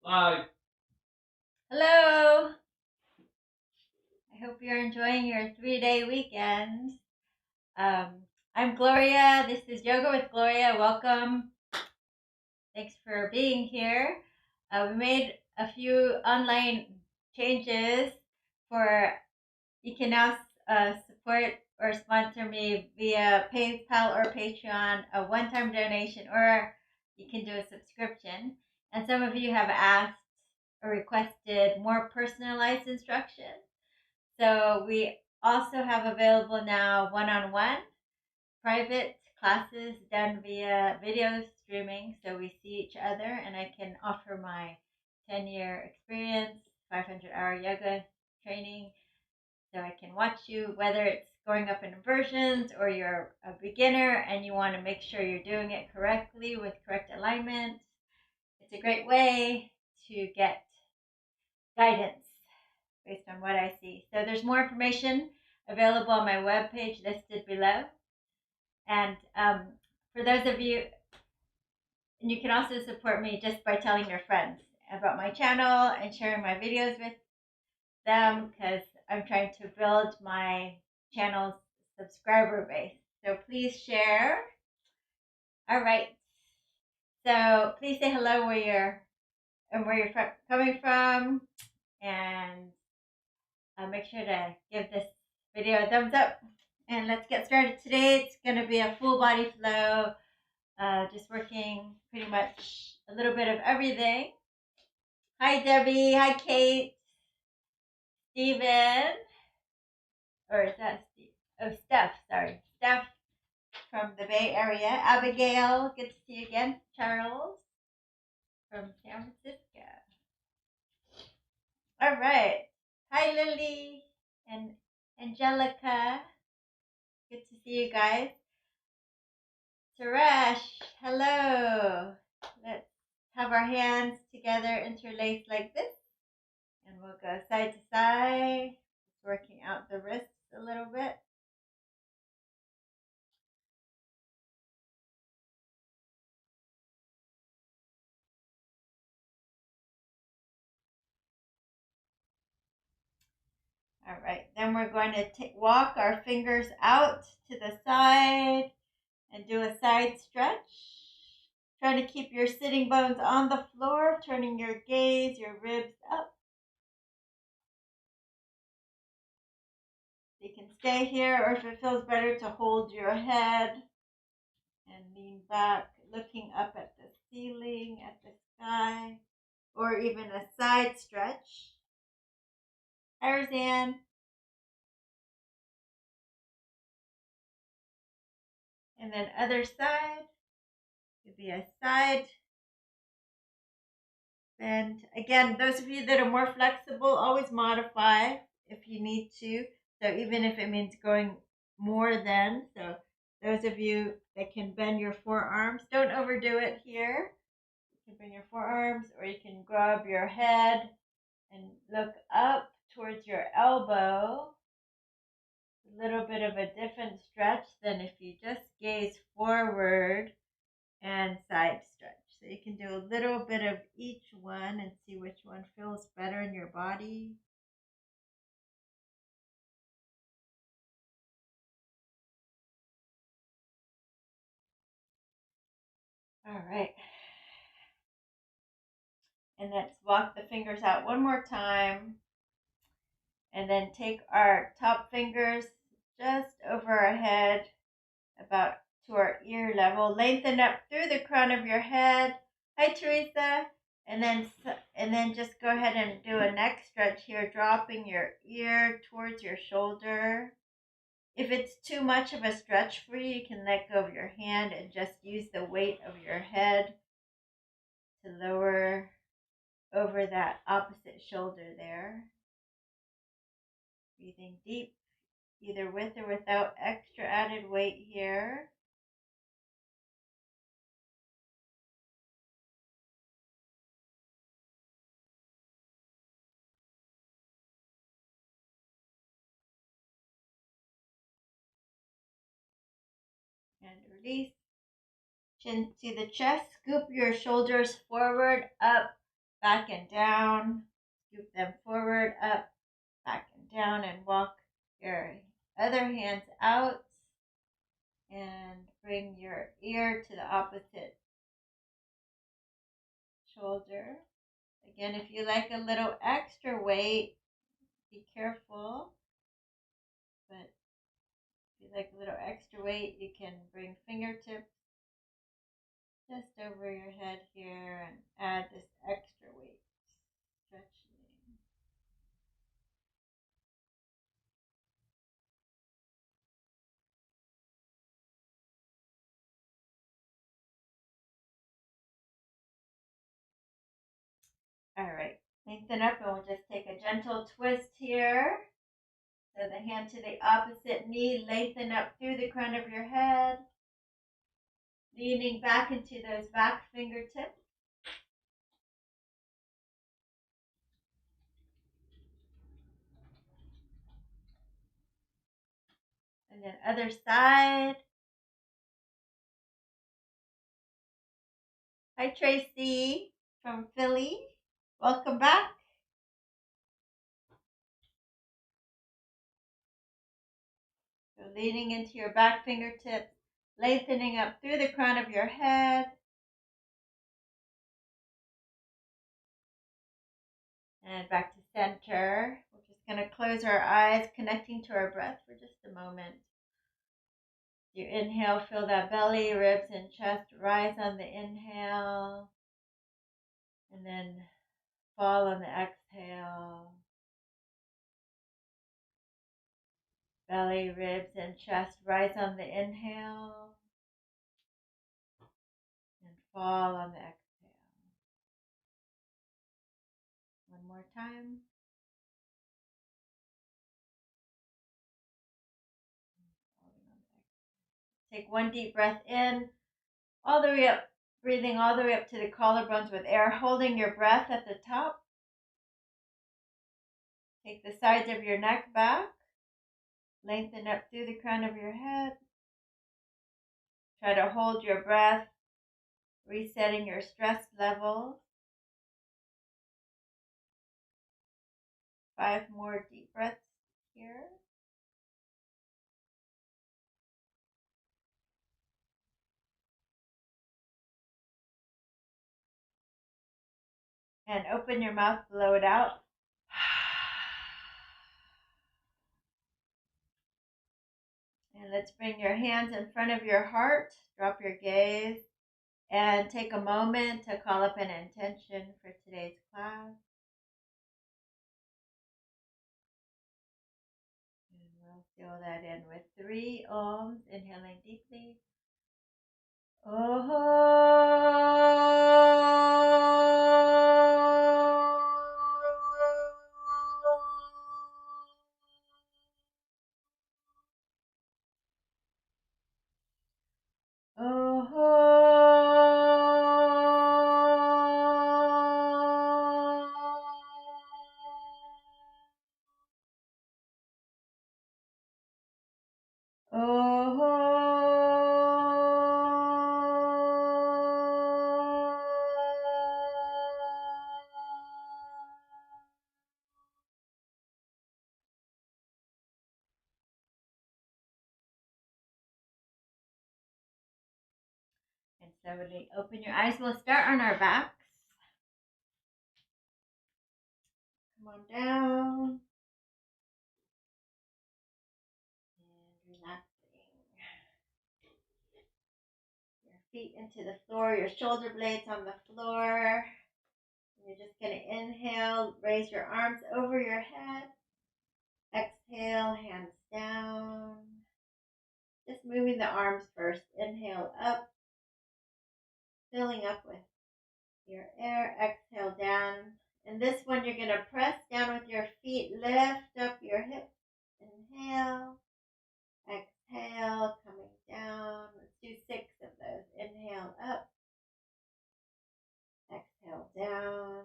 Hello! I hope you're enjoying your 3-day weekend. I'm Gloria. This is Yoga with Gloria. Welcome. Thanks for being here. We made a few online changes for you can now support or sponsor me via PayPal or Patreon, a one-time donation, or you can do a subscription. And some of you have asked or requested more personalized instruction. So we also have available now one-on-one private classes done via video streaming. So we see each other and I can offer my 10-year experience, 500-hour yoga training. So I can watch you, whether it's going up in inversions or you're a beginner and you want to make sure you're doing it correctly with correct alignment. It's a great way to get guidance based on what I see. So there's more information available on my webpage listed below. And for those of you, and you can also support me just by telling your friends about my channel and sharing my videos with them because I'm trying to build my channel's subscriber base. So please share. All right. So please say hello where you're coming from, and make sure to give this video a thumbs up. And let's get started today. It's going to be a full body flow, just working pretty much a little bit of everything. Hi, Debbie. Hi, Kate. Steven. Or is that Steve? Oh, Steph. Sorry. Steph from the Bay Area. Abigail. Good to see you again. Charles from San Francisco. All right. Hi, Lily and Angelica. Good to see you guys. Suresh, hello. Let's have our hands together interlaced like this. And we'll go side to side, working out the wrists a little bit. All right, then we're going to walk our fingers out to the side and do a side stretch. Trying to keep your sitting bones on the floor, turning your gaze, your ribs up. You can stay here, or if it feels better to hold your head and lean back, looking up at the ceiling, at the sky, or even a side stretch. Hi, Roseanne. And then other side, could be a side bend. Again, those of you that are more flexible, always modify if you need to. So even if it means going more than, so those of you that can bend your forearms, don't overdo it here. You can bend your forearms, or you can grab your head and look up towards your elbow. A little bit of a different stretch than if you just gaze forward and side stretch. So you can do a little bit of each one and see which one feels better in your body. All right. And let's walk the fingers out one more time. And then take our top fingers just over our head, about to our ear level. Lengthen up through the crown of your head. Hi, Teresa. And then just go ahead and do a neck stretch here, dropping your ear towards your shoulder. If it's too much of a stretch for you, you can let go of your hand and just use the weight of your head to lower over that opposite shoulder there. Breathing deep, either with or without extra added weight here. And release. Chin to the chest. Scoop your shoulders forward, up, back and down. Scoop them forward, up, back and down, and walk your other hands out and bring your ear to the opposite shoulder. Again, if you like a little extra weight, be careful. But if you like a little extra weight, you can bring fingertips just over your head here and add this extra weight. Stretching. All right. Lengthen up and we'll just take a gentle twist here. So the hand to the opposite knee, lengthen up through the crown of your head. Leaning back into those back fingertips. And then other side. Hi, Tracy from Philly. Welcome back. So leaning into your back fingertips, lengthening up through the crown of your head. And back to center. We're just going to close our eyes, connecting to our breath for just a moment. You inhale, feel that belly, ribs, and chest rise on the inhale. And then fall on the exhale. Belly, ribs, and chest rise on the inhale. And fall on the exhale. One more time. Take one deep breath in, all the way up, breathing all the way up to the collarbones with air, holding your breath at the top. Take the sides of your neck back, lengthen up through the crown of your head. Try to hold your breath, resetting your stress level. 5 more deep breaths here. And open your mouth, blow it out. And let's bring your hands in front of your heart. Drop your gaze and take a moment to call up an intention for today's class. And we'll fill that in with 3 ohms, inhaling deeply. And slowly open your eyes. We'll start on our backs. Come on down. And relaxing. Your feet into the floor, your shoulder blades on the floor. And you're just going to inhale, raise your arms over your head. Exhale, hands down. Just moving the arms first. Inhale up, filling up with your air. Exhale down. And this one, you're going to press down with your feet. Lift up your hips. Inhale. Exhale, coming down. Let's do 6 of those. Inhale up. Exhale down.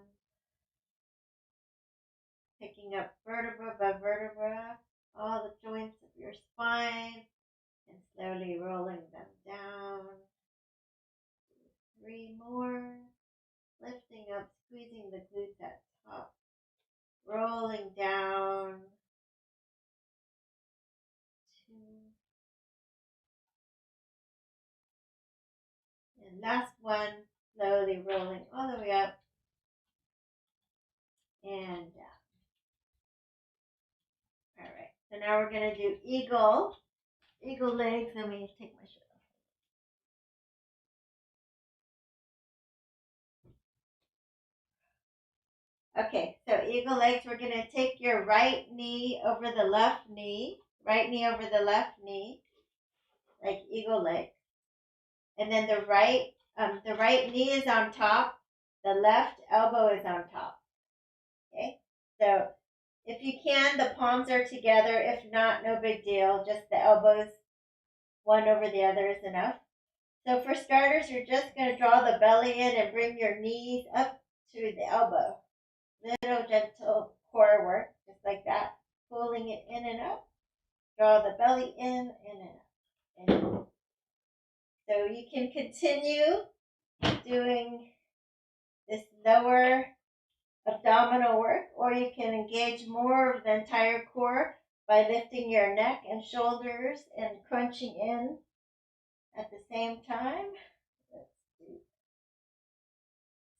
Picking up vertebra by vertebra, all the joints of your spine, and slowly rolling them down. 3 more. Lifting up, squeezing the rolling down. 2. And last one, slowly rolling all the way up and down. All right. So now we're going to do eagle legs. Let me take my shirt off. Okay, so eagle legs, we're going to take your right knee over the left knee, like eagle leg. And then the right knee is on top, the left elbow is on top. Okay, so if you can, the palms are together. If not, no big deal. Just the elbows, one over the other is enough. So for starters, you're just going to draw the belly in and bring your knees up to the elbow. Little gentle core work, just like that. Pulling it in and up. Draw the belly in and up. And so you can continue doing this lower abdominal work, or you can engage more of the entire core by lifting your neck and shoulders and crunching in at the same time. Let's do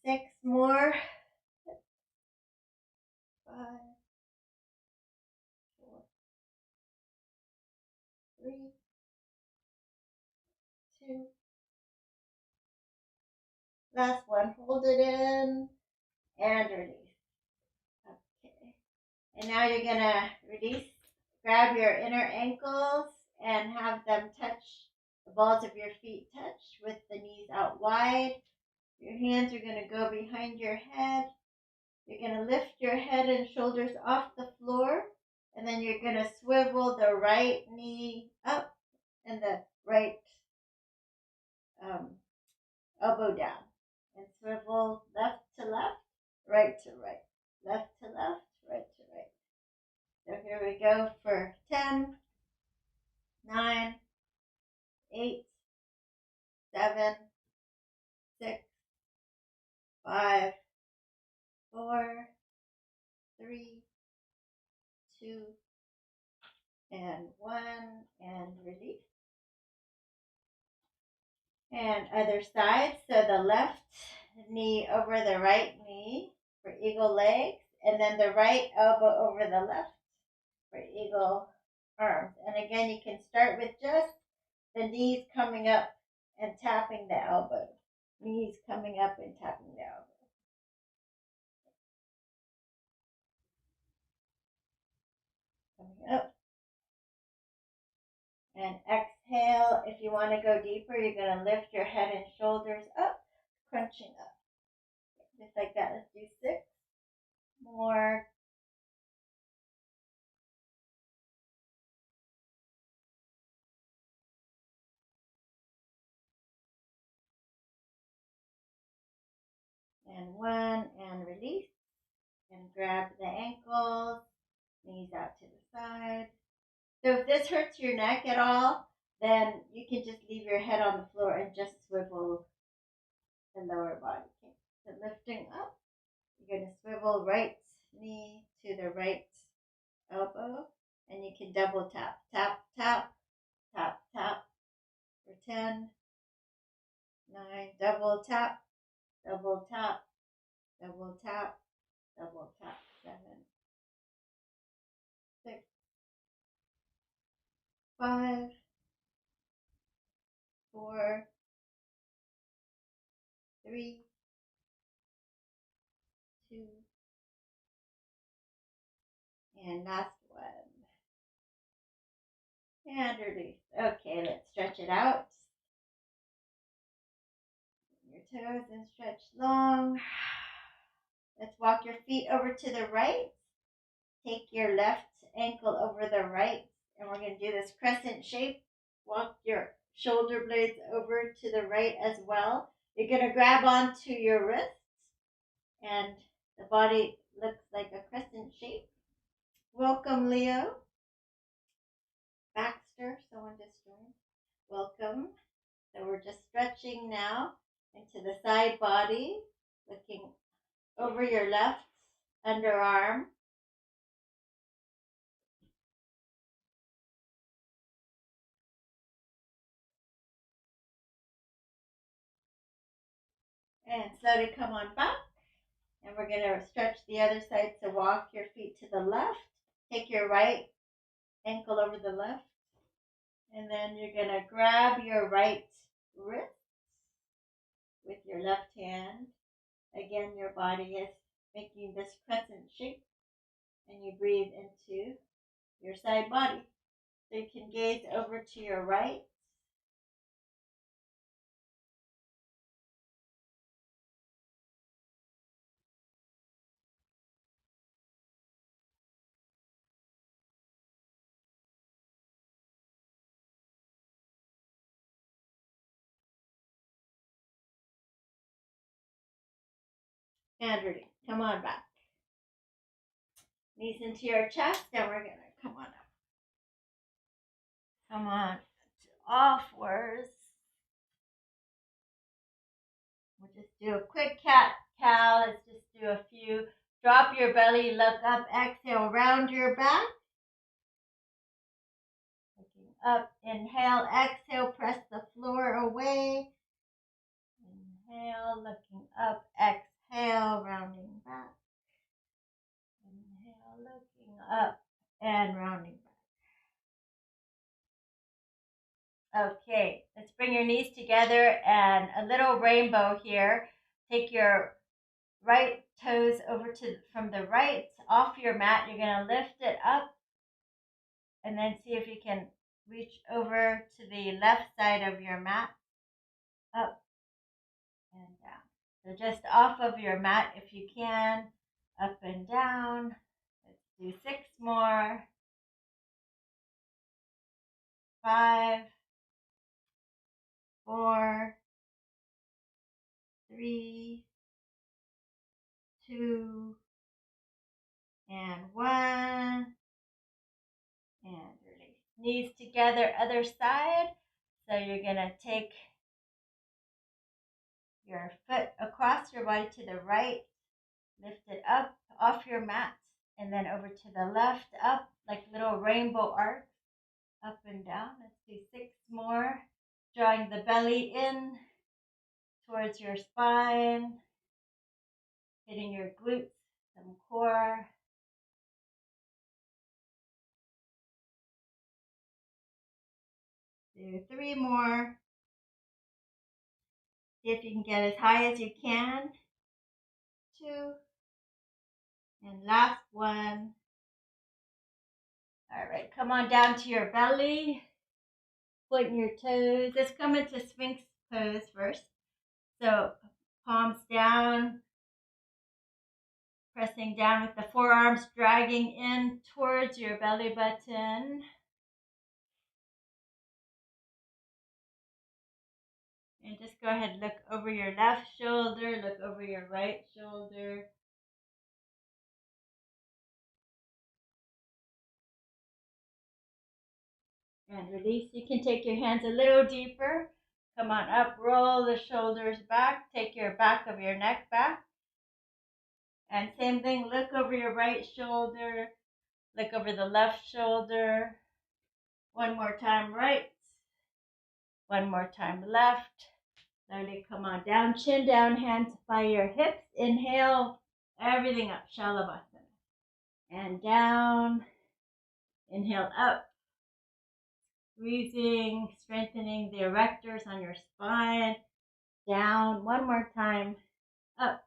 6 more. 5, 4, 3, 2. Last one. Hold it in and release. Okay. And now you're going to release. Grab your inner ankles and have them touch, the balls of your feet touch with the knees out wide. Your hands are going to go behind your head. You're going to lift your head and shoulders off the floor. And then you're going to swivel the right knee up and the right elbow down. And swivel left to left, right to right. Left to left, right to right. So here we go for 10, 9, 8, 7, 6, 5, 4, 3, 2, and 1, and release. And other side, so the left knee over the right knee for eagle legs, and then the right elbow over the left for eagle arms. And again, you can start with just the knees coming up and tapping the elbow. Knees coming up and tapping the elbow. Coming up. And exhale. If you want to go deeper, you're going to lift your head and shoulders up, crunching up. Just like that. Let's do 6 more. And 1, and release. And grab the ankles, knees out to the side. So if this hurts your neck at all, then you can just leave your head on the floor and just swivel the lower body. Okay. So lifting up, you're going to swivel right knee to the right elbow, and you can double tap, tap, tap, tap, tap for 10, 9, double tap, double tap, double tap, double tap, 7, 6, 5, 4, 3, 2, and last one. And release. Okay, let's stretch it out. Your toes and stretch long. Let's walk your feet over to the right. Take your left ankle over the right, and we're going to do this crescent shape. Walk your shoulder blades over to the right as well. You're going to grab onto your wrists, and the body looks like a crescent shape. Welcome, Leo. Baxter, someone just joined. Welcome. So we're just stretching now into the side body, looking over your left underarm, And slowly come on back. And we're going to stretch the other side. So walk your feet to the left. Take your right ankle over the left. And then you're going to grab your right wrist with your left hand. Again, your body is making this crescent shape. And you breathe into your side body. So you can gaze over to your right. And release. Come on back. Knees into your chest, and we're going to come on up. Come on to all fours. We'll just do a quick cat-cow. Let's just do a few. Drop your belly, look up, exhale, round your back. Looking up, inhale, exhale, press the floor away. Inhale, looking up, exhale, rounding back. Inhale, looking up and rounding back. Okay, let's bring your knees together and a little rainbow here. Take your right toes over to from the right off your mat. You're going to lift it up and then see if you can reach over to the left side of your mat. Up and down. So just off of your mat if you can. Up and down. Let's do 6 more. 5, 4, 3, 2, and 1. And release. Knees together, other side. So you're going to take your foot across your body to the right. Lift it up off your mat. And then over to the left, up like little rainbow arcs. Up and down. Let's do 6 more. Drawing the belly in towards your spine. Hitting your glutes, some core. Do 3 more. See if you can get as high as you can. 2. And last one. All right, come on down to your belly. Point your toes. Let's come into Sphinx pose first. So palms down. Pressing down with the forearms, dragging in towards your belly button. And just go ahead, look over your left shoulder, look over your right shoulder. And release. You can take your hands a little deeper. Come on up, roll the shoulders back. Take your back of your neck back. And same thing, look over your right shoulder. Look over the left shoulder. One more time right. One more time left. Slowly come on down, chin down, hands by your hips. Inhale, everything up, Shalabhasana. And down. Inhale up. Squeezing, strengthening the erectors on your spine. Down, one more time. Up.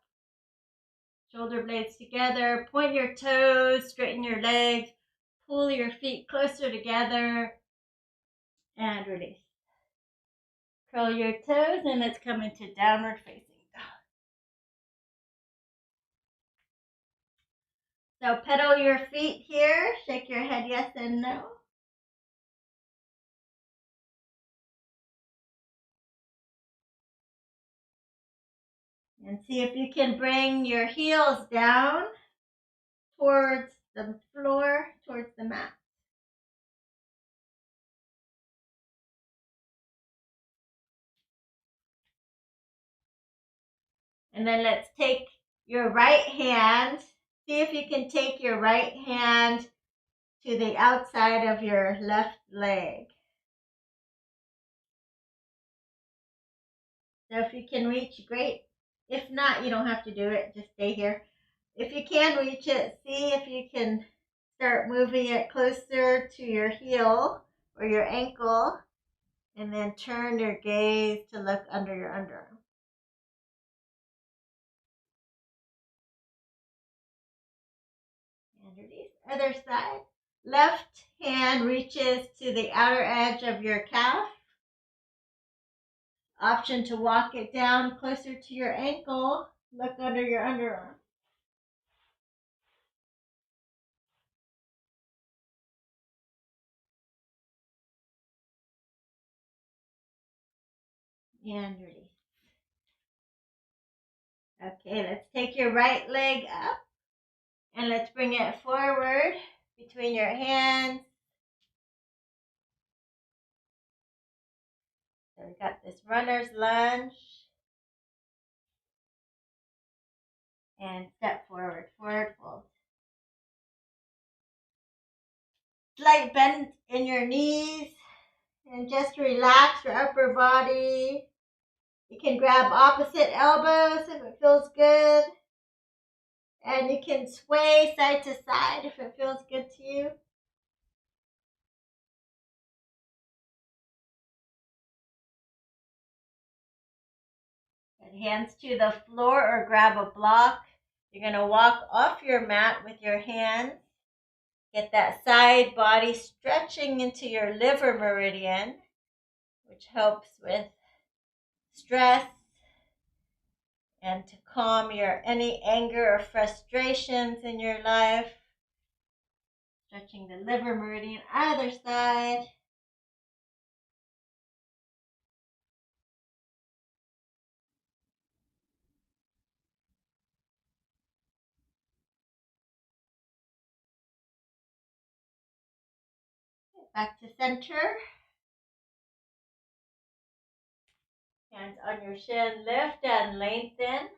Shoulder blades together. Point your toes, straighten your legs. Pull your feet closer together. And release. Curl your toes and let's come into downward facing dog. So pedal your feet here. Shake your head yes and no. And see if you can bring your heels down towards the floor, towards the mat. And then let's take your right hand. See if you can take your right hand to the outside of your left leg. So if you can reach, great. If not, you don't have to do it. Just stay here. If you can reach it, see if you can start moving it closer to your heel or your ankle, and then turn your gaze to look under your underarm. And release. Other side. Left hand reaches to the outer edge of your calf. Option to walk it down closer to your ankle. Look under your underarm. And release. Okay, let's take your right leg up and let's bring it forward between your hands. So we got this runner's lunge. And step forward, forward fold. Slight bend in your knees and just relax your upper body. You can grab opposite elbows if it feels good. And you can sway side to side if it feels good to you. Good. Hands to the floor or grab a block. You're going to walk off your mat with your hands. Get that side body stretching into your liver meridian, which helps with stress and to calm your any anger or frustrations in your life. Stretching the liver meridian, other side. Back to center. Hands on your shin, lift and lengthen.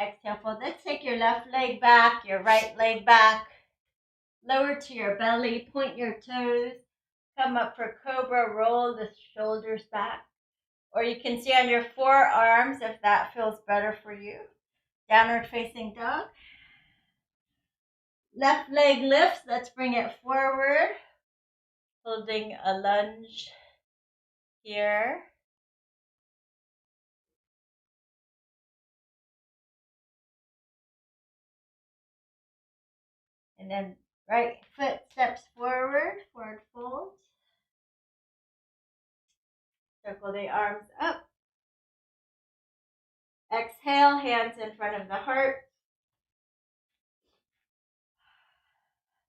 Exhale, fold. Let's take your left leg back, your right leg back. Lower to your belly, point your toes. Come up for cobra, roll the shoulders back. Or you can see on your forearms if that feels better for you. Downward facing dog. Left leg lifts, let's bring it forward. Holding a lunge here. And then right foot steps forward, forward fold. Circle the arms up. Exhale, hands in front of the heart.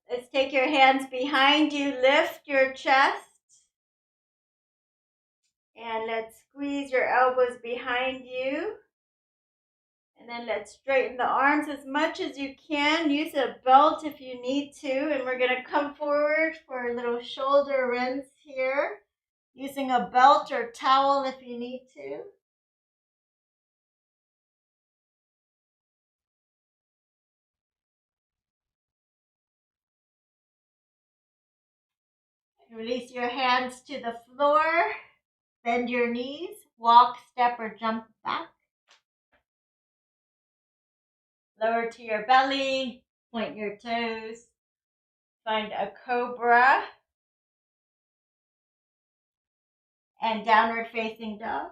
Let's take your hands behind you, lift your chest. And let's squeeze your elbows behind you. And then let's straighten the arms as much as you can. Use a belt if you need to. And we're going to come forward for a little shoulder rinse here. Using a belt or towel if you need to. Release your hands to the floor. Bend your knees. Walk, step, or jump back. Lower to your belly. Point your toes. Find a cobra. And downward facing dog.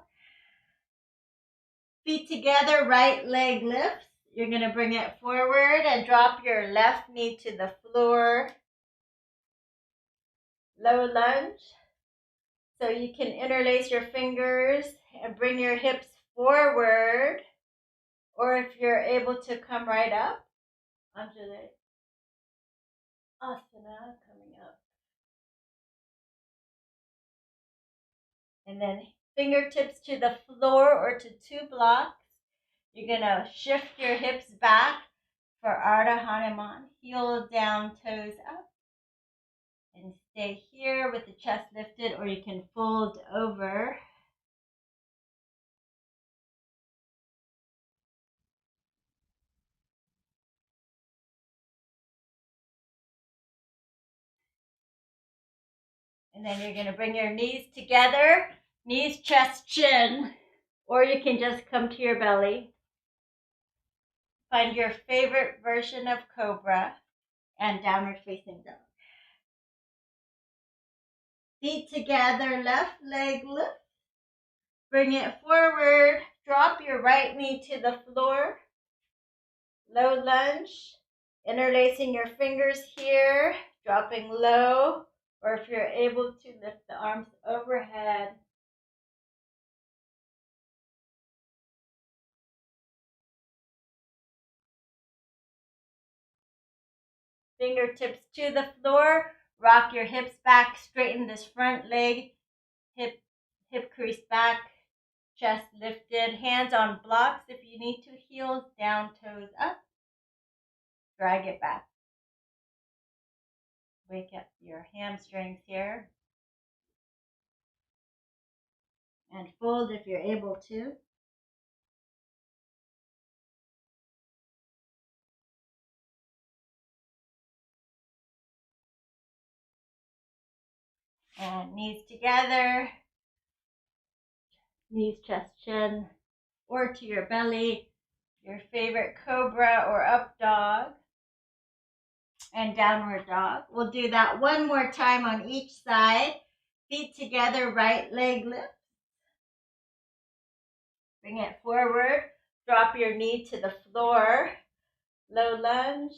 Feet together, right leg lifts. You're going to bring it forward and drop your left knee to the floor. Low lunge. So you can interlace your fingers and bring your hips forward. Or if you're able to come right up onto the asana, coming up. And then fingertips to the floor or to two blocks. You're going to shift your hips back for Ardha Hanuman. Heel down, toes up. And stay here with the chest lifted, or you can fold over. And then you're going to bring your knees together. Knees, chest, chin. Or you can just come to your belly. Find your favorite version of cobra and downward facing dog. Feet together, left leg lift. Bring it forward. Drop your right knee to the floor. Low lunge. Interlacing your fingers here. Dropping low. Or if you're able to, lift the arms overhead. Fingertips to the floor. Rock your hips back. Straighten this front leg. Hip crease back. Chest lifted. Hands on blocks if you need to. Heels down, toes up. Drag it back. Wake up your hamstrings here. And fold if you're able to. And knees together. Knees, chest, chin. Or to your belly. Your favorite cobra or up dog. And downward dog. We'll do that one more time on each side. Feet together, right leg lift. Bring it forward. Drop your knee to the floor. Low lunge.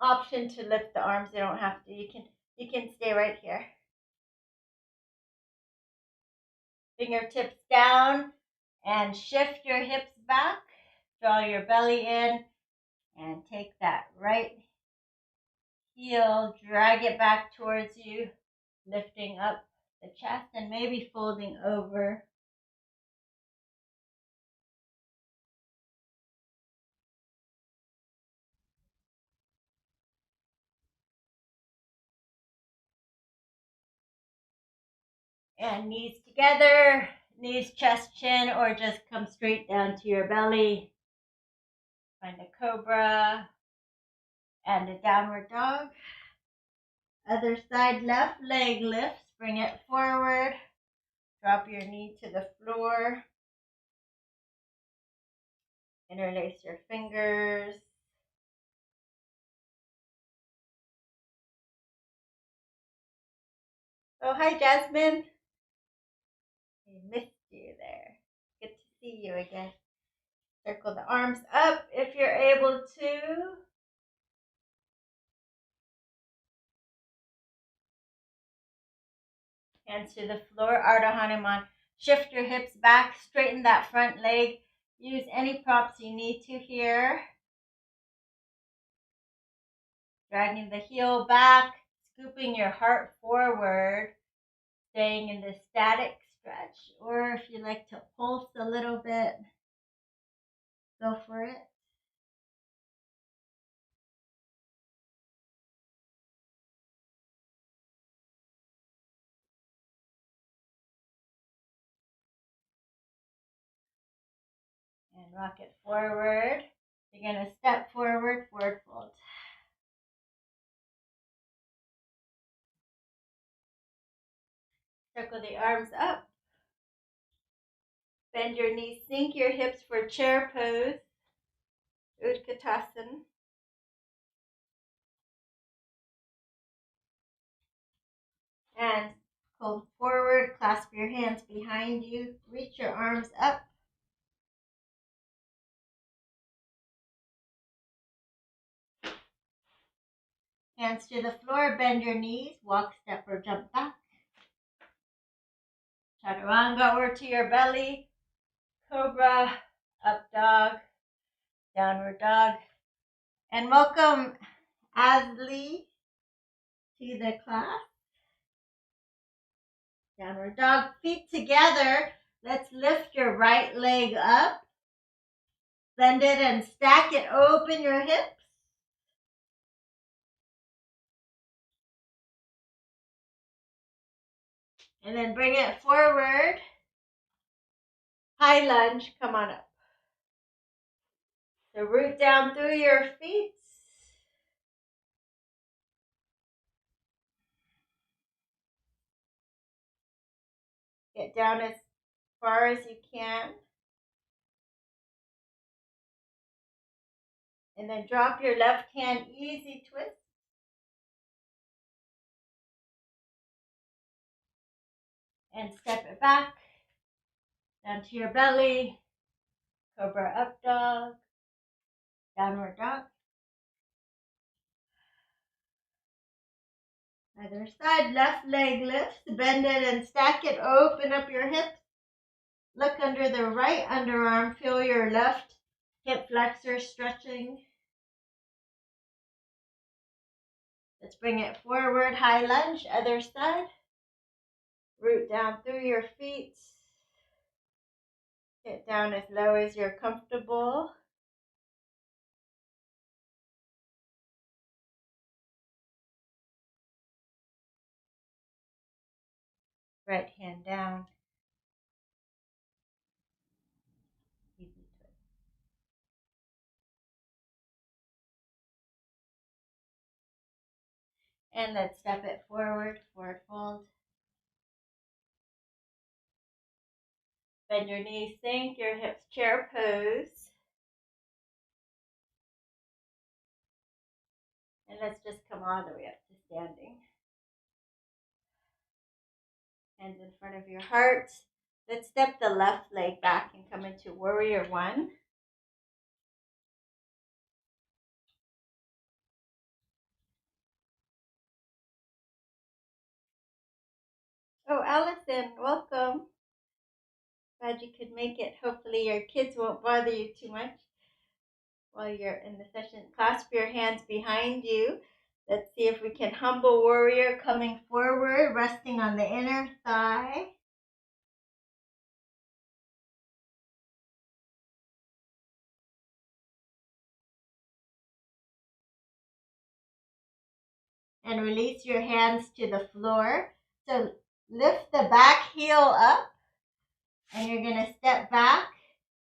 Option to lift the arms. You don't have to. You can stay right here. Fingertips down and shift your hips back. Draw your belly in and take that right heel, drag it back towards you, lifting up the chest and maybe folding over. And knees together, knees, chest, chin, or just come straight down to your belly. Find a cobra and a downward dog. Other side, left leg lifts, bring it forward. Drop your knee to the floor. Interlace your fingers. Oh, hi, Jasmine. I missed you there. Good to see you again. Circle the arms up if you're able to. Hands to the floor, Ardha Hanuman. Shift your hips back, straighten that front leg. Use any props you need to here. Dragging the heel back, scooping your heart forward, staying in the static stretch. Or if you like to pulse a little bit, go for it. And rock it forward. You're going to step forward, forward fold. Circle the arms up. Bend your knees, sink your hips for chair pose. Utkatasana. And come forward, clasp your hands behind you, reach your arms up. Hands to the floor, bend your knees, walk, step, or jump back. Chaturanga or to your belly, cobra, up dog, downward dog. And welcome Asli to the class. Downward dog, feet together. Let's lift your right leg up. Bend it and stack it, open your hips. And then bring it forward. High lunge, come on up. So root down through your feet. Get down as far as you can. And then drop your left hand, easy twist. And step it back, down to your belly, cobra up dog, downward dog. Other side, left leg lifts, bend it and stack it, open up your hips. Look under the right underarm, feel your left hip flexor stretching. Let's bring it forward, high lunge, other side. Root down through your feet. Get down as low as you're comfortable. Right hand down. Easy twist. And let's step it forward, forward fold. Bend your knees, sink your hips, chair pose. And let's just come all the way up to standing. Hands in front of your heart. Let's step the left leg back and come into warrior one. Oh, Allison, welcome. Glad you could make it. Hopefully your kids won't bother you too much while you're in the session. Clasp your hands behind you. Let's see if we can humble warrior, coming forward, resting on the inner thigh. And release your hands to the floor. So lift the back heel up, and you're going to step back.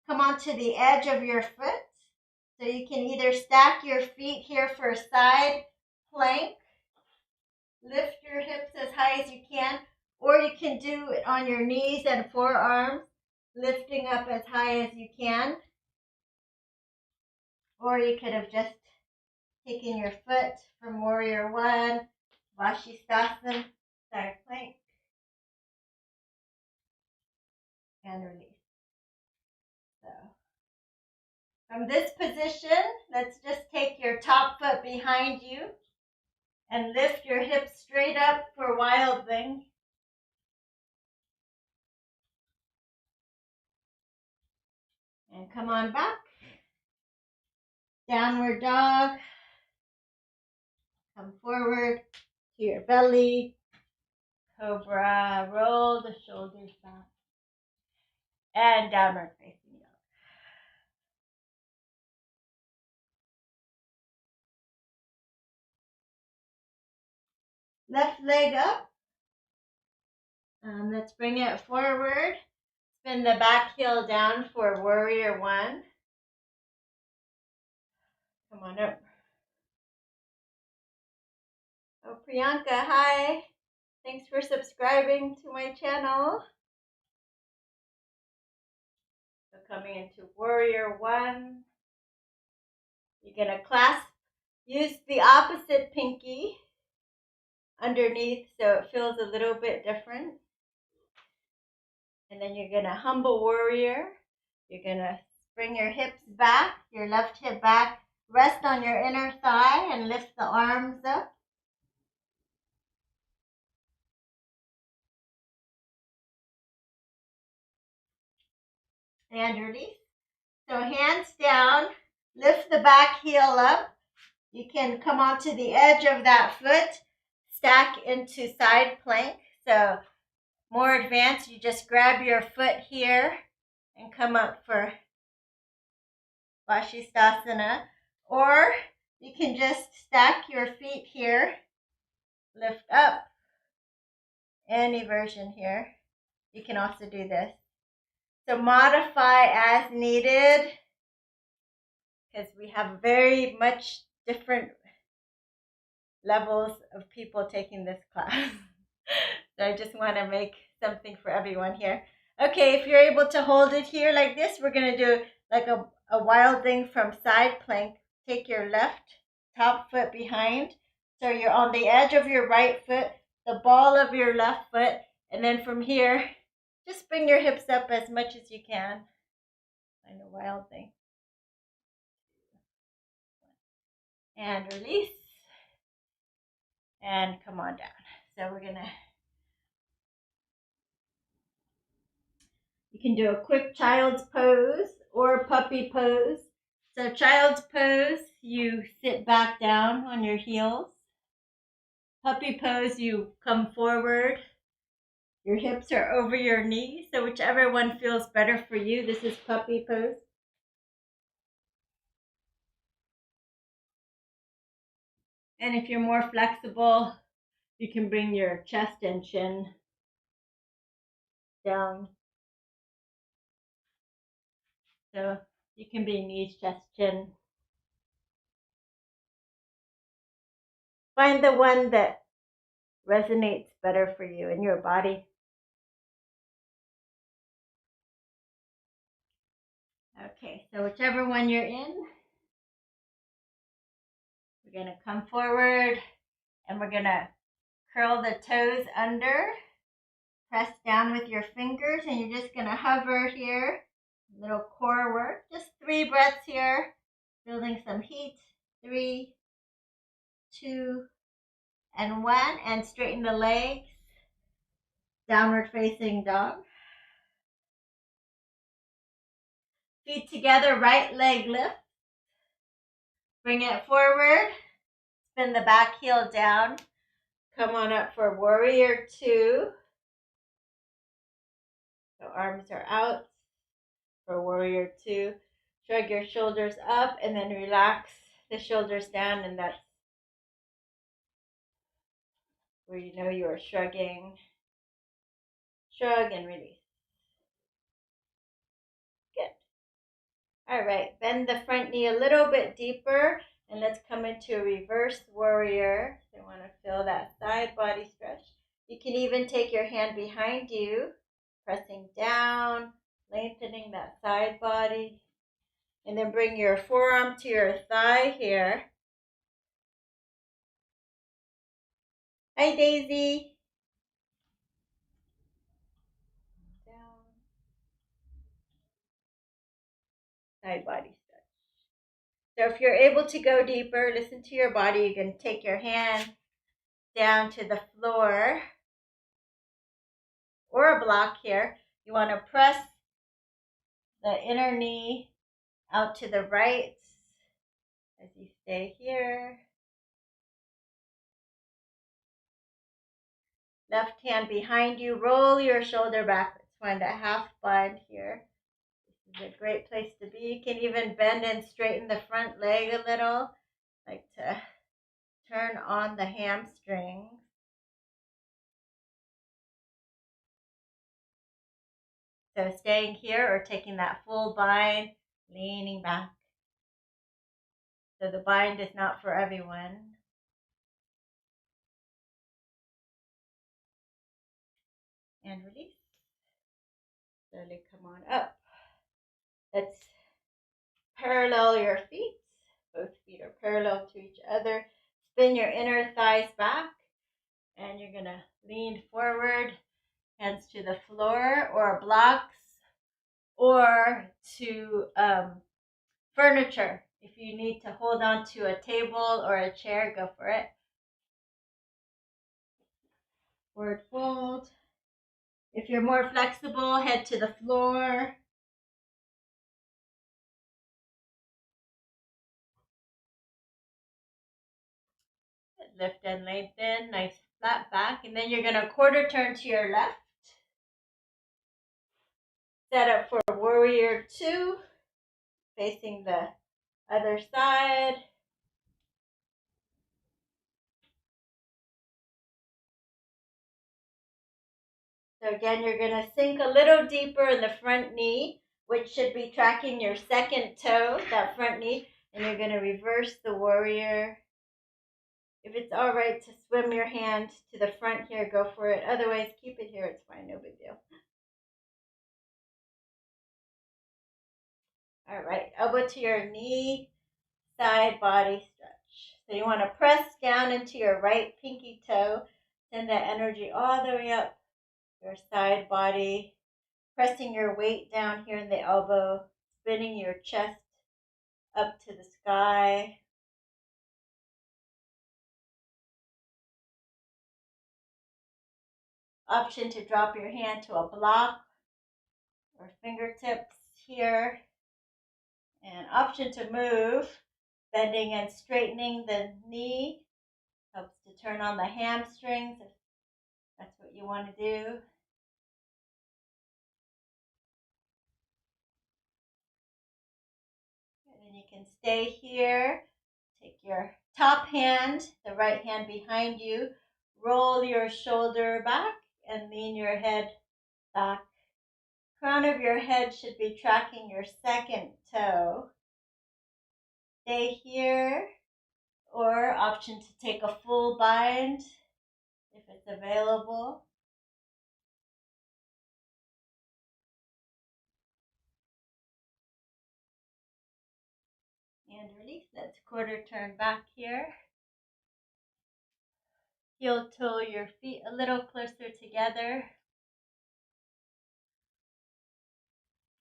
Come onto the edge of your foot. So you can either stack your feet here for a side plank, lift your hips as high as you can, or you can do it on your knees and forearms, lifting up as high as you can. Or you could have just taken your foot from warrior one, Vashisthasana, side plank, and release. So from this position, let's just take your top foot behind you and lift your hips straight up for wild thing. And come on back. Downward dog. Come forward to your belly. Cobra. Roll the shoulders back. And downward facing dog. Left leg up. Let's bring it forward. Spin the back heel down for warrior one. Come on up. Oh, Priyanka, hi. Thanks for subscribing to my channel. So coming into warrior one. You're going to clasp. Use the opposite pinky underneath so it feels a little bit different. And then you're going to humble warrior. You're going to bring your hips back, your left hip back. Rest on your inner thigh and lift the arms up. And release. So hands down, lift the back heel up. You can come onto the edge of that foot, stack into side plank. So more advanced, you just grab your foot here and come up for Vashisthasana. Or you can just stack your feet here, lift up. Any version here. You can also do this. So modify as needed, because we have very much different levels of people taking this class. So I just want to make something for everyone here. Okay, if you're able to hold it here like this, we're going to do like a wild thing from side plank. Take your left top foot behind. So you're on the edge of your right foot, the ball of your left foot, and then from here, just bring your hips up as much as you can. Find a wild thing. And release. And come on down. So we're going to, you can do a quick child's pose or puppy pose. So child's pose, you sit back down on your heels. Puppy pose, you come forward. Your hips are over your knees. So whichever one feels better for you. This is puppy pose. And if you're more flexible, you can bring your chest and chin down. So you can be knees, chest, chin. Find the one that resonates better for you in your body. Okay, so whichever one you're in, we're going to come forward and we're going to curl the toes under. Press down with your fingers and you're just going to hover here. Little core work. Just 3 breaths here. Building some heat. 3, 2, and 1. And straighten the legs. Downward facing dog. Feet together, right leg lift. Bring it forward. Spin the back heel down. Come on up for warrior 2. So arms are out for warrior 2. Shrug your shoulders up and then relax the shoulders down, and that's where you know you are shrugging. Shrug and release. Good. All right, bend the front knee a little bit deeper and let's come into a reverse warrior. So you want to feel that side body stretch. You can even take your hand behind you, pressing down, lengthening that side body. And then bring your forearm to your thigh here. Hi, Daisy. Down. Side body stretch. So if you're able to go deeper, listen to your body. You can take your hand down to the floor or a block here. You want to press the inner knee out to the right as you stay here. Left hand behind you. Roll your shoulder back. Let's find a half bind here. This is a great place to be. You can even bend and straighten the front leg a little, like to turn on the hamstrings. So staying here or taking that full bind, leaning back. So the bind is not for everyone. And release. Slowly come on up. Let's parallel your feet. Both feet are parallel to each other. Spin your inner thighs back. And you're going to lean forward, hands to the floor or blocks or to furniture. If you need to hold on to a table or a chair, go for it. Forward fold. If you're more flexible, head to the floor. Lift and lengthen, nice flat back. And then you're going to quarter turn to your left. Set up for warrior 2, facing the other side. So again, you're going to sink a little deeper in the front knee, which should be tracking your second toe, that front knee, and you're going to reverse the warrior. If it's all right to swim your hand to the front here, go for it. Otherwise, keep it here. It's fine. No big deal. All right. Elbow to your knee, side body stretch. So you want to press down into your right pinky toe. Send that energy all the way up your side body. Pressing your weight down here in the elbow. Spinning your chest up to the sky. Option to drop your hand to a block or fingertips here. And option to move, bending and straightening the knee. Helps to turn on the hamstrings if that's what you want to do. And then you can stay here. Take your top hand, the right hand behind you. Roll your shoulder back and lean your head back. Crown of your head should be tracking your second toe. Stay here, or option to take a full bind if it's available. And release. Let's quarter turn back here. Heel toe your feet a little closer together.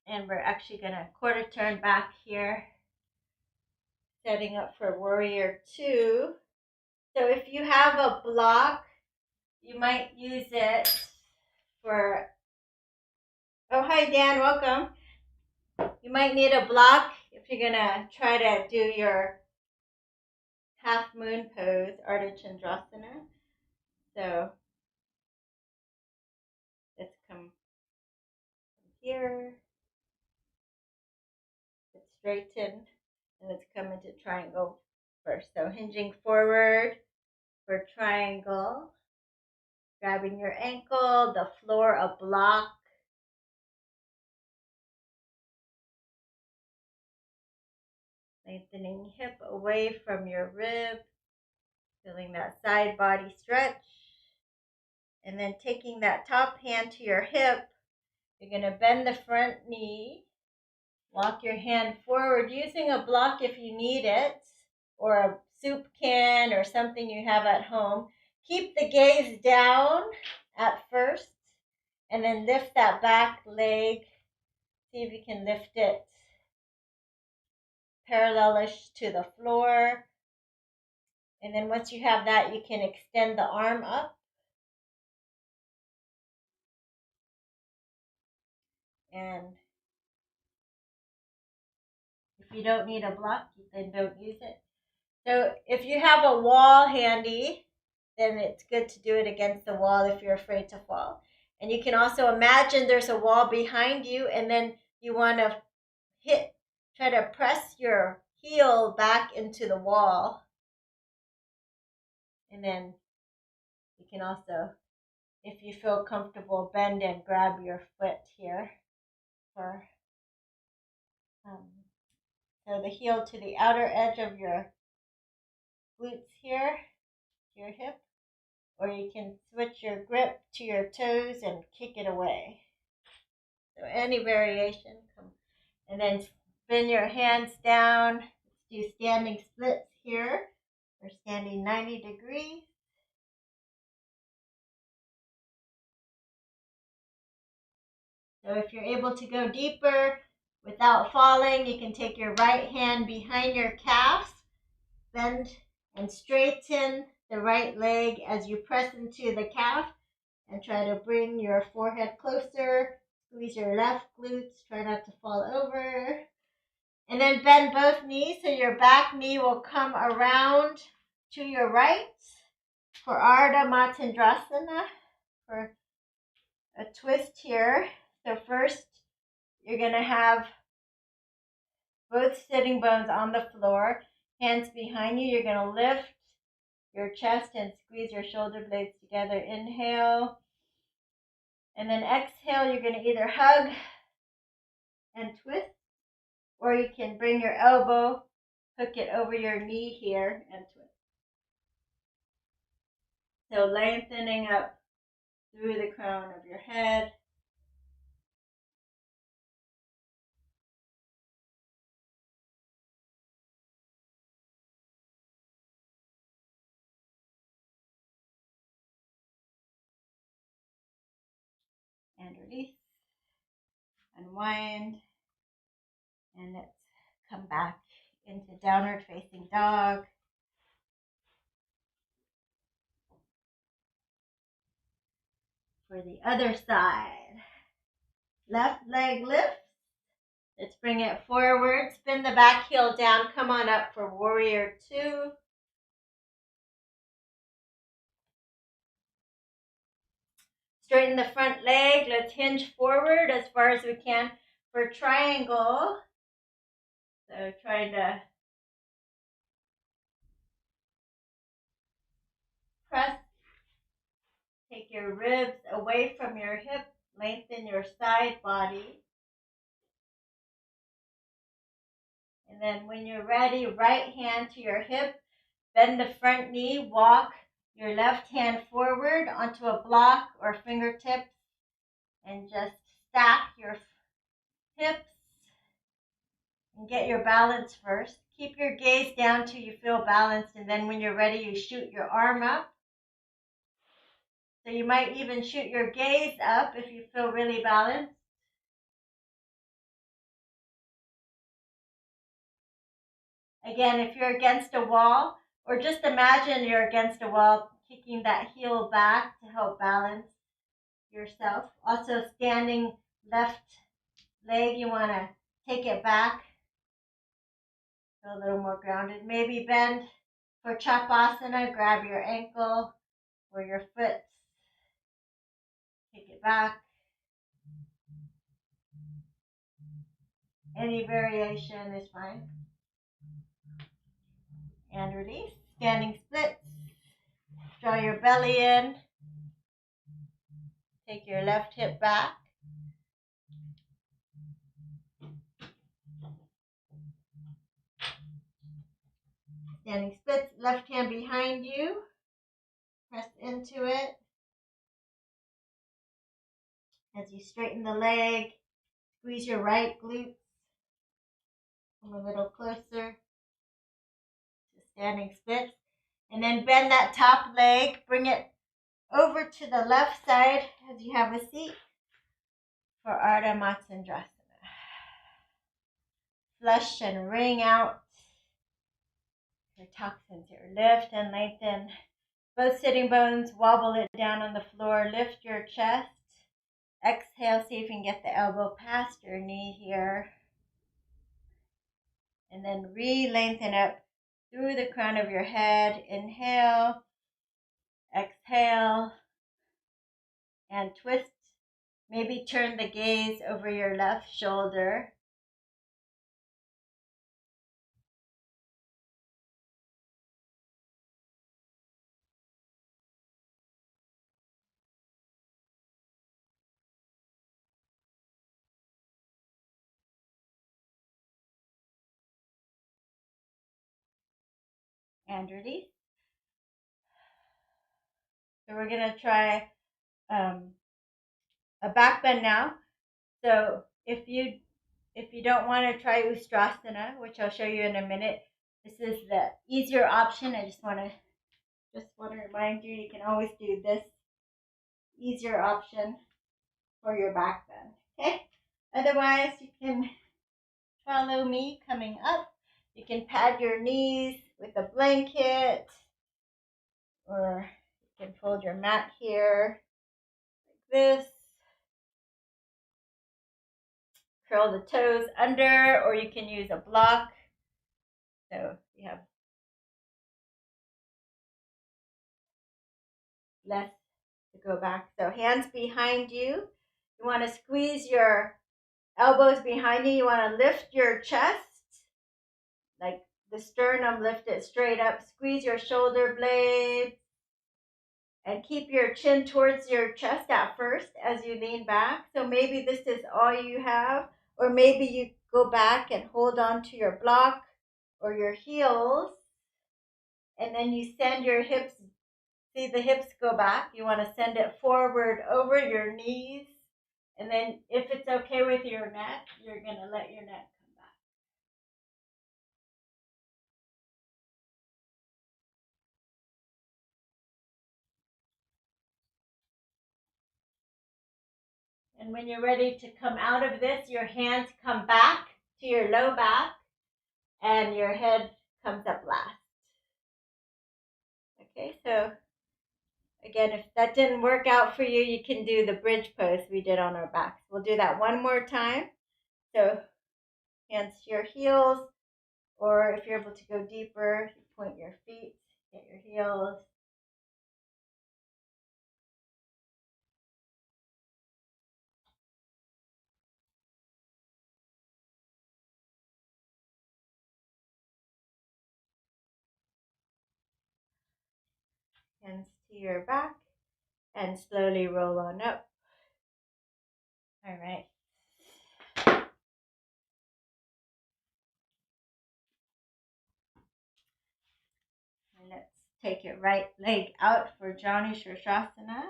And we're actually going to quarter turn back here, setting up for warrior two. So if you have a block, you might use it for, oh, hi Dan, welcome. You might need a block if you're going to try to do your half moon pose, Ardha Chandrasana. So let's come from here, let's straighten, and let's come into triangle first. So hinging forward for triangle, grabbing your ankle, the floor a block. Lengthening hip away from your rib, feeling that side body stretch. And then taking that top hand to your hip, you're going to bend the front knee, walk your hand forward using a block if you need it, or a soup can or something you have at home. Keep the gaze down at first, and then lift that back leg. See if you can lift it parallelish to the floor. And then once you have that, you can extend the arm up. And if you don't need a block, then don't use it. So if you have a wall handy, then it's good to do it against the wall if you're afraid to fall. And you can also imagine there's a wall behind you, and then you want to try to press your heel back into the wall. And then you can also, if you feel comfortable, bend and grab your foot here for so the heel to the outer edge of your glutes here, to your hip, or you can switch your grip to your toes and kick it away. So any variation. And then spin your hands down. Let's do standing splits here. We're standing 90 degrees. So if you're able to go deeper without falling, you can take your right hand behind your calf, bend and straighten the right leg as you press into the calf, and try to bring your forehead closer. Squeeze your left glutes, try not to fall over. And then bend both knees so your back knee will come around to your right for Ardha Matsyendrasana, for a twist here. So first, you're going to have both sitting bones on the floor, hands behind you. You're going to lift your chest and squeeze your shoulder blades together. Inhale. And then exhale, you're going to either hug and twist, or you can bring your elbow, hook it over your knee here, and twist. So lengthening up through the crown of your head. And release. Unwind. And let's come back into downward facing dog. For the other side. Left leg lifts. Let's bring it forward. Spin the back heel down. Come on up for warrior two. Straighten the front leg. Let's hinge forward as far as we can for triangle. So trying to press. Take your ribs away from your hip. Lengthen your side body. And then when you're ready, right hand to your hip. Bend the front knee. Walk your left hand forward onto a block or fingertips. And just stack your hips and get your balance first. Keep your gaze down till you feel balanced, and then when you're ready, you shoot your arm up. So you might even shoot your gaze up if you feel really balanced. Again, if you're against a wall, or just imagine you're against a wall, kicking that heel back to help balance yourself. Also, standing left leg, you want to take it back. Feel a little more grounded. Maybe bend for Chapasana, grab your ankle or your foot. Take it back. Any variation is fine. And release. Standing splits. Draw your belly in. Take your left hip back. Standing splits. Left hand behind you. Press into it. As you straighten the leg, squeeze your right glutes. Come a little closer to standing splits. And then bend that top leg. Bring it over to the left side as you have a seat for Ardha Matsyendrasana. Flush and wring out your toxins here. Lift and lengthen both sitting bones. Wobble it down on the floor. Lift your chest. Exhale, see if you can get the elbow past your knee here. And then re-lengthen up through the crown of your head. Inhale. Exhale. And twist. Maybe turn the gaze over your left shoulder. And release. So we're going to try a back bend now. So if you don't want to try Ustrasana, which I'll show you in a minute, this is the easier option. I just want to remind you, you can always do this easier option for your back bend. Okay. Otherwise, you can follow me coming up. You can pad your knees with a blanket, or you can fold your mat here like this. Curl the toes under, or you can use a block. So you have less to go back. So hands behind you. You want to squeeze your elbows behind you. You want to lift your chest, like the sternum, lift it straight up. Squeeze your shoulder blades and keep your chin towards your chest at first as you lean back. So maybe this is all you have, or maybe you go back and hold on to your block or your heels, and then you send your hips, See the hips go back. You want to send it forward over your knees. And then if it's okay with your neck, you're going to let your neck come back. And when you're ready to come out of this, your hands come back to your low back and your head comes up last. Okay, so again, if that didn't work out for you, you can do the bridge pose we did on our backs. We'll do that one more time. So hands to your heels, or if you're able to go deeper, you point your feet, get your heels. Hands to your back, and slowly roll on up. All right. And let's take your right leg out for Janu Shirshasana.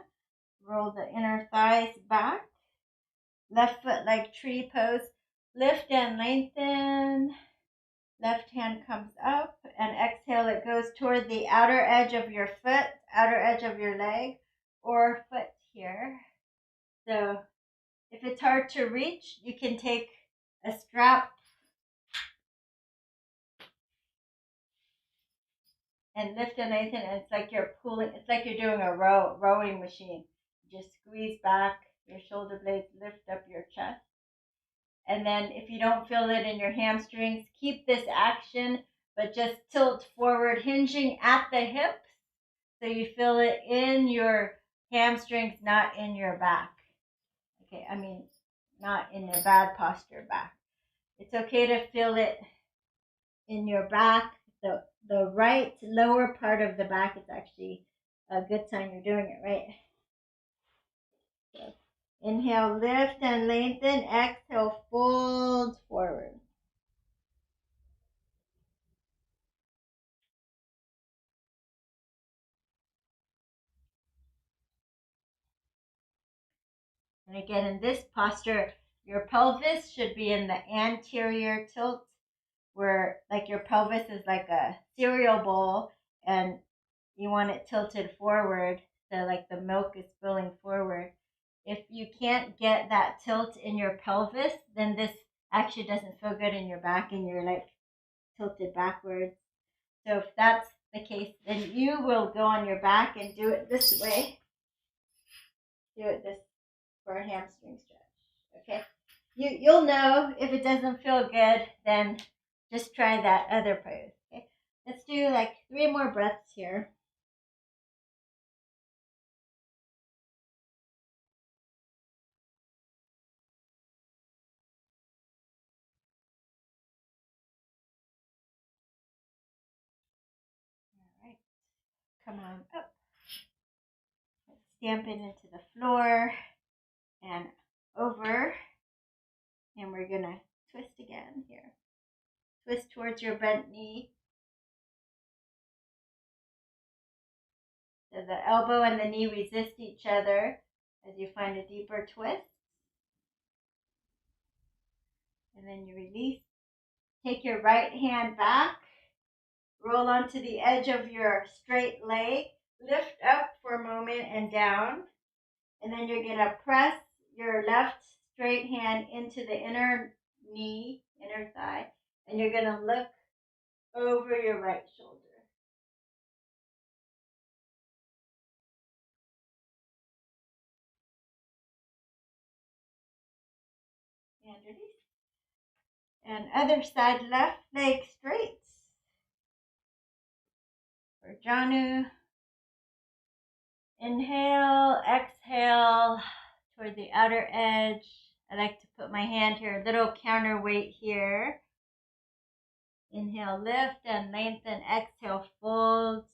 Roll the inner thighs back. Left foot like tree pose. Lift and lengthen. Left hand comes up, and exhale, it goes toward the outer edge of your foot, outer edge of your leg, or foot here. So if it's hard to reach, you can take a strap and lift and lengthen, and it's like you're pulling, it's like you're doing a rowing machine. You just squeeze back your shoulder blades, lift up your chest. And then if you don't feel it in your hamstrings, keep this action, but just tilt forward, hinging at the hips. So you feel it in your hamstrings, not in your back. Okay, I mean, not in a bad posture back. It's okay to feel it in your back. The right lower part of the back is actually a good sign you're doing it right. So inhale, lift and lengthen. Exhale, fold forward. And again, in this posture, your pelvis should be in the anterior tilt, where like your pelvis is like a cereal bowl and you want it tilted forward, so like the milk is spilling forward. If you can't get that tilt in your pelvis, then this actually doesn't feel good in your back and you're like tilted backwards. So if that's the case, then you will go on your back and do it this way. Do it this for a hamstring stretch. Okay? You'll know if it doesn't feel good, then just try that other pose. Okay? Let's do like 3 more breaths here. All right. Come on up. Let's stamp it into the floor and over. And we're going to twist again here. Twist towards your bent knee. So the elbow and the knee resist each other as you find a deeper twist. And then you release. Take your right hand back. Roll onto the edge of your straight leg. Lift up for a moment and down. And then you're going to press your left straight hand into the inner knee, inner thigh. And you're going to look over your right shoulder. And release. And other side, left leg straight. For Janu. Inhale, exhale toward the outer edge. I like to put my hand here, a little counterweight here. Inhale, lift and lengthen. Exhale, fold.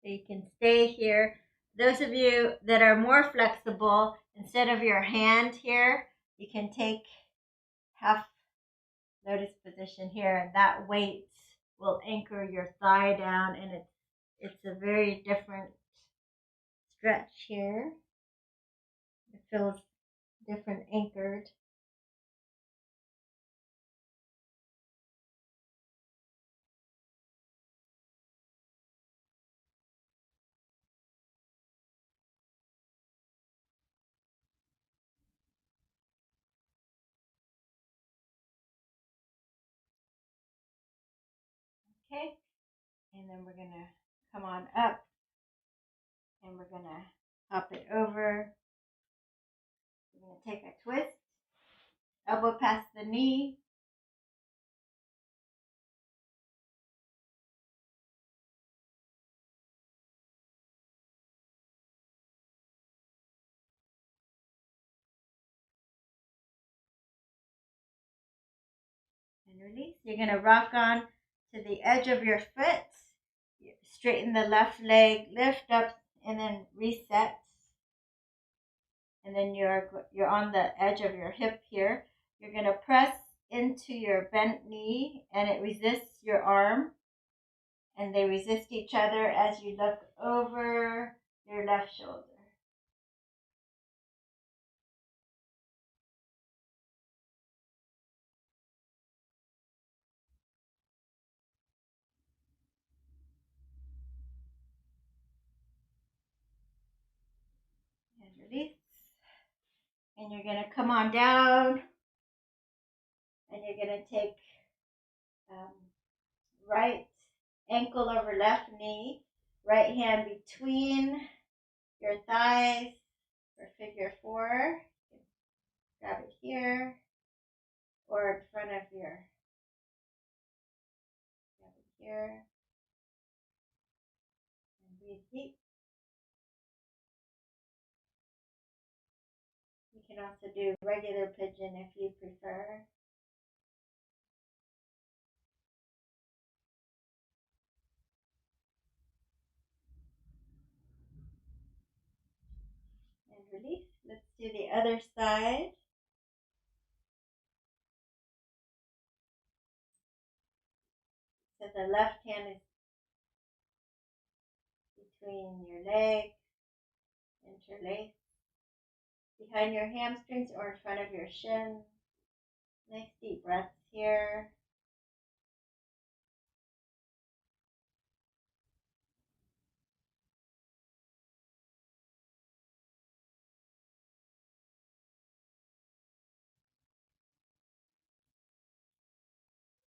So you can stay here. Those of you that are more flexible, instead of your hand here, you can take half lotus position here, and that weight will anchor your thigh down, and it's a very different stretch here. It feels different anchored. Okay, and then we're gonna come on up, and we're gonna hop it over. We're gonna take a twist, elbow past the knee, and release. You're gonna rock on to the edge of your foot, straighten the left leg, lift up, and then reset. And then you're on the edge of your hip here. You're gonna press into your bent knee, and it resists your arm, and they resist each other as you look over your left shoulder. And release. And you're going to come on down, and you're going to take right ankle over left knee, right hand between your thighs for figure four. Grab it here or in front of your, grab it here, and breathe deep. You can also do regular pigeon if you prefer. And release. Let's do the other side. So the left hand is between your legs, interlace behind your hamstrings or in front of your shins. Nice deep breaths here.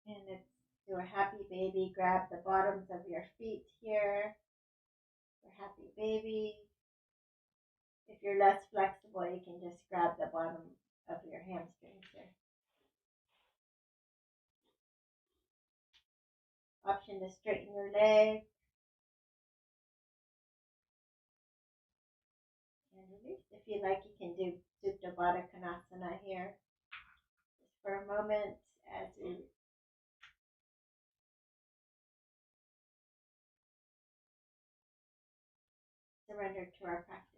And let's do a happy baby. Grab the bottoms of your feet here for happy baby. If you're less flexible, you can just grab the bottom of your hamstrings here. Option to straighten your legs. And release. If you like, you can do Supta Baddha Konasana here. Just for a moment as we surrender to our practice.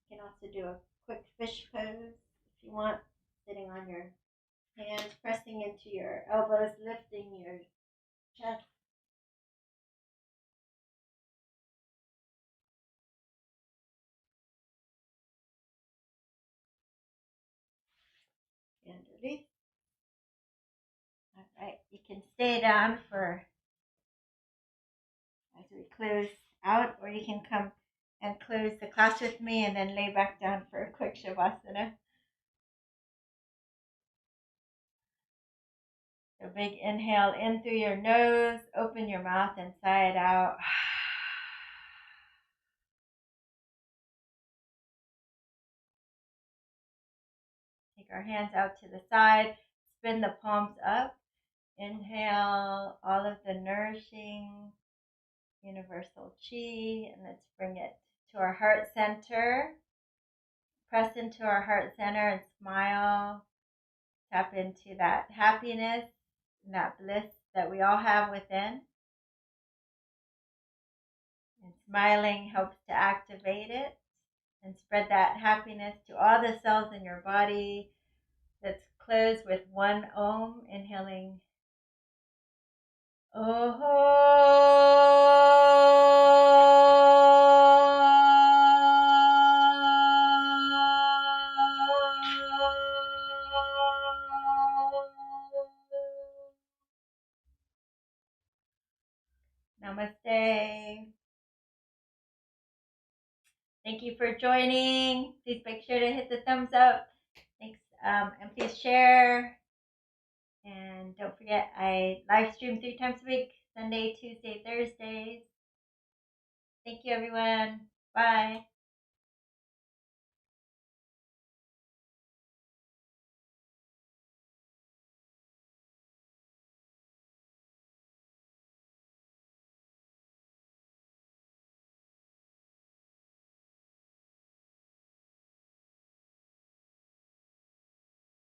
You can also do a quick fish pose if you want, sitting on your hands, pressing into your elbows, lifting your chest. And release. All right, you can stay down for as we close out, or you can come and close the class with me and then lay back down for a quick Shavasana. So big inhale in through your nose, open your mouth and sigh it out. Take our hands out to the side, spin the palms up. Inhale all of the nourishing universal chi, and let's bring it to our heart center. Press into our heart center and smile. Tap into that happiness and that bliss that we all have within. And smiling helps to activate it and spread that happiness to all the cells in your body. Let's close with one Om, inhaling. Oh. Namaste. Thank you for joining. Please make sure to hit the thumbs up. Thanks. And please share. And don't forget, I live stream 3 times a week, Sunday, Tuesday, Thursdays. Thank you, everyone. Bye.